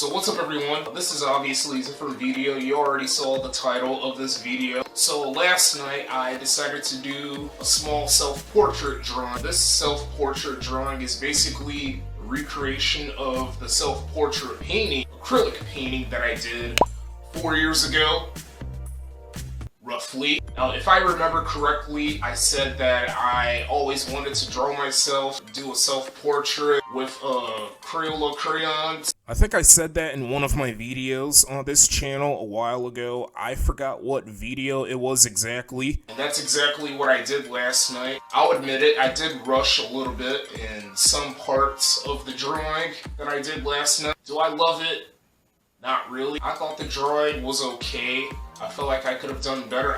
So what's up everyone, this is obviously a different video. You already saw the title of this video. So last night I decided to do a small self-portrait drawing. This self-portrait drawing is basically a recreation of the self-portrait painting, acrylic painting that I did 4 years ago, roughly. Now, if I remember correctly, I said that I always wanted to draw myself, do a self-portrait with Crayola crayons. I think I said that in one of my videos on this channel a while ago. I forgot what video it was exactly. And that's exactly what I did last night. I'll admit it, I did rush a little bit in some parts of the drawing that I did last night. Do I love it? Not really. I thought the drawing was okay. I felt like I could have done better.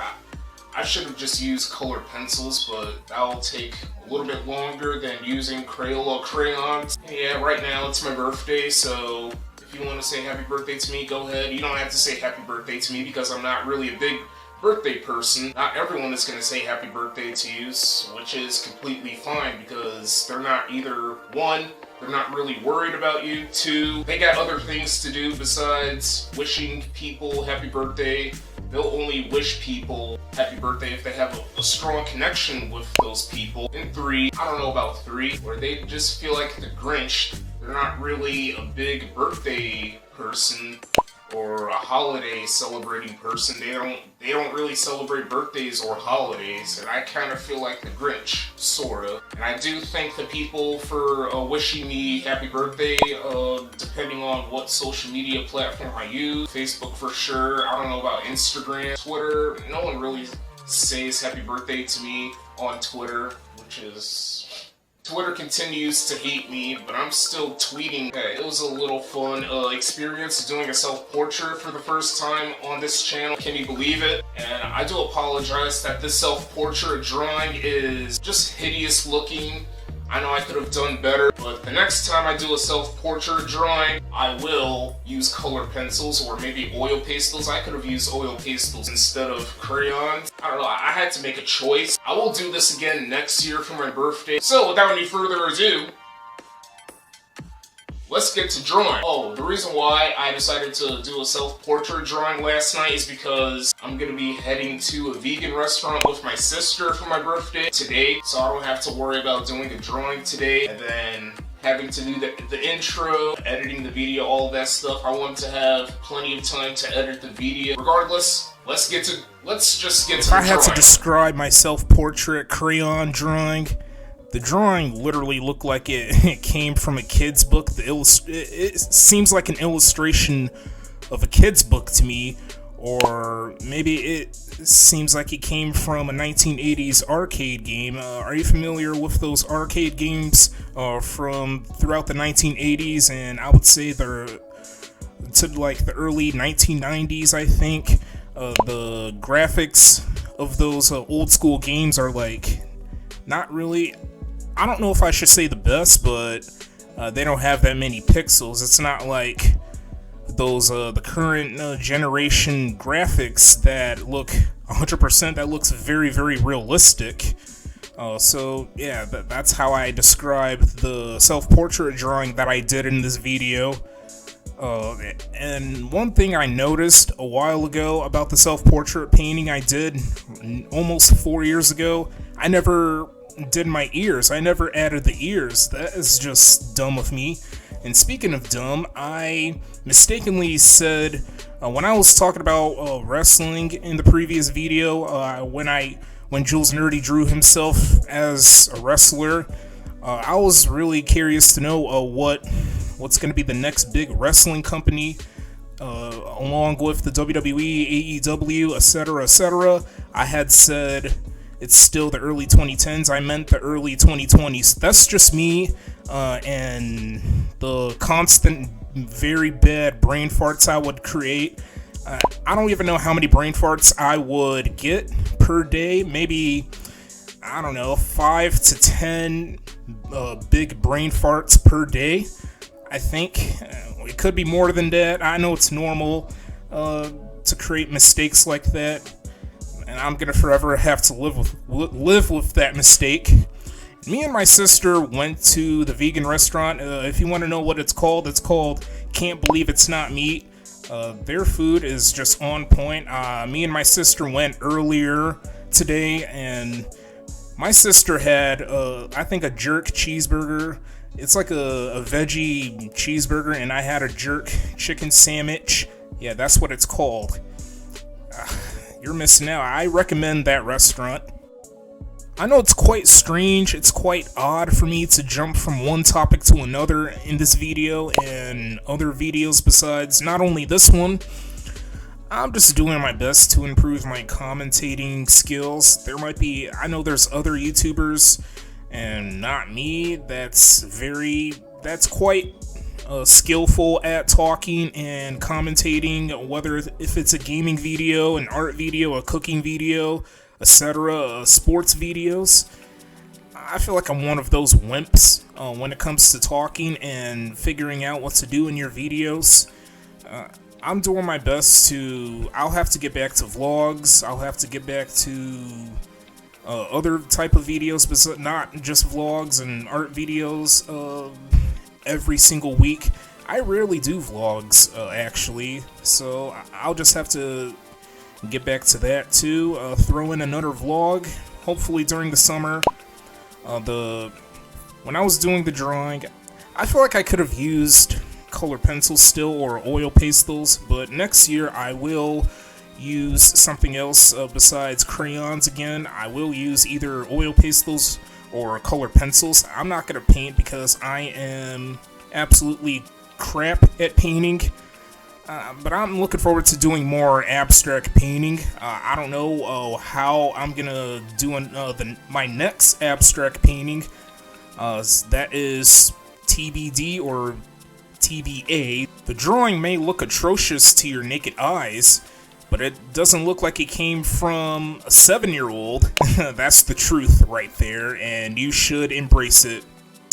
I should have just used colored pencils, but that'll take a little bit longer than using Crayola crayons. Yeah, right now it's my birthday, so if you want to say happy birthday to me, go ahead. You don't have to say happy birthday to me because I'm not really a big birthday person. Not everyone is going to say happy birthday to you, which is completely fine because they're not either, one, they're not really worried about you, two, they got other things to do besides wishing people happy birthday. They'll only wish people happy birthday if they have a strong connection with those people. And three, I don't know about three, where they just feel like the Grinch. They're not really a big birthday person or a holiday celebrating person. They don't really celebrate birthdays or holidays, and I kind of feel like the Grinch, sorta. And I do thank the people for wishing me happy birthday, depending on what social media platform I use. Facebook for sure, I don't know about Instagram, Twitter. No one really says happy birthday to me on Twitter, which is... Twitter continues to hate me, but I'm still tweeting. It was a little fun experience doing a self-portrait for the first time on this channel. Can you believe it? And I do apologize that this self-portrait drawing is just hideous looking. I know I could have done better, but the next time I do a self-portrait drawing, I will use colored pencils or maybe oil pastels. I could have used oil pastels instead of crayons. I don't know, I had to make a choice. I will do this again next year for my birthday. So without any further ado, let's get to drawing. Oh, the reason why I decided to do a self-portrait drawing last night is because I'm gonna be heading to a vegan restaurant with my sister for my birthday today, so I don't have to worry about doing a drawing today and then having to do the intro, editing the video, all that stuff. I want to have plenty of time to edit the video. Regardless, let's just get to the drawing. If I had to describe my self-portrait crayon drawing, the drawing literally looked like it came from a kid's book. It seems like an illustration of a kid's book to me, or maybe it seems like it came from a 1980s arcade game. Are you familiar with those arcade games from throughout the 1980s? And I would say they're to like the early 1990s, I think. The graphics of those old school games are like not really, I don't know if I should say the best, but they don't have that many pixels. It's not like those the current generation graphics that look 100%. That looks very, very realistic. So yeah, that's how I describe the self-portrait drawing that I did in this video. And one thing I noticed a while ago about the self-portrait painting I did almost 4 years ago, I never did my ears. I never added the ears. That is just dumb of me. And speaking of dumb, I mistakenly said when I was talking about wrestling in the previous video, when Jules Nerdy drew himself as a wrestler, I was really curious to know what's going to be the next big wrestling company, along with the WWE, AEW, etc., etc. I had said it's still the early 2010s. I meant the early 2020s. That's just me, and the constant, very bad brain farts I would create. I don't even know how many brain farts I would get per day. Maybe, I don't know, 5 to 10 big brain farts per day. I think it could be more than that. I know it's normal to create mistakes like that, and I'm gonna forever have to live with that mistake. Me and my sister went to the vegan restaurant. If you want to know what it's called can't believe it's not meat. Their food is just on point. Me and my sister went earlier today, and my sister had, I think, a jerk cheeseburger. It's like a veggie cheeseburger, and I had a jerk chicken sandwich. Yeah, that's what it's called. You're missing out. I recommend that restaurant. I know it's quite strange, it's quite odd for me to jump from one topic to another in this video and other videos besides not only this one. I'm just doing my best to improve my commentating skills. I know there's other YouTubers, and not me, that's quite skillful at talking and commentating, whether if it's a gaming video, an art video, a cooking video, etc., sports videos. I feel like I'm one of those wimps when it comes to talking and figuring out what to do in your videos. I'm doing my best I'll have to get back to vlogs, I'll have to get back to other type of videos, but not just vlogs and art videos every single week. I rarely do vlogs, actually, so I'll just have to get back to that too. Throw in another vlog, hopefully during the summer. When I was doing the drawing, I feel like I could have used color pencils still, or oil pastels, but next year I will use something else besides crayons again. I will use either oil pastels or color pencils. I'm not going to paint because I am absolutely crap at painting. But I'm looking forward to doing more abstract painting. I don't know how I'm gonna do my next abstract painting. That is TBD or TBA. The drawing may look atrocious to your naked eyes, but it doesn't look like it came from a 7-year-old. That's the truth right there, and you should embrace it.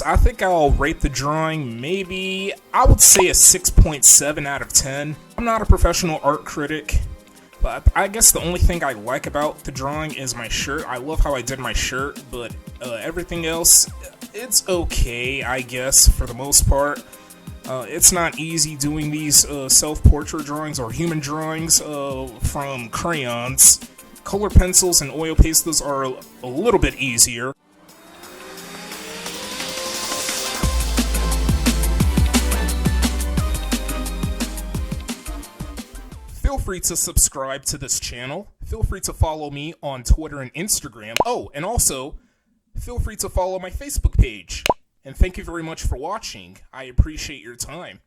I think I'll rate the drawing maybe, I would say a 6.7 out of 10. I'm not a professional art critic, but I guess the only thing I like about the drawing is my shirt. I love how I did my shirt, but everything else, it's okay, I guess, for the most part. It's not easy doing these self-portrait drawings or human drawings from crayons. Color pencils and oil pastels are a little bit easier. Feel free to subscribe to this channel. Feel free to follow me on Twitter and Instagram. Oh, and also, feel free to follow my Facebook page. And thank you very much for watching. I appreciate your time.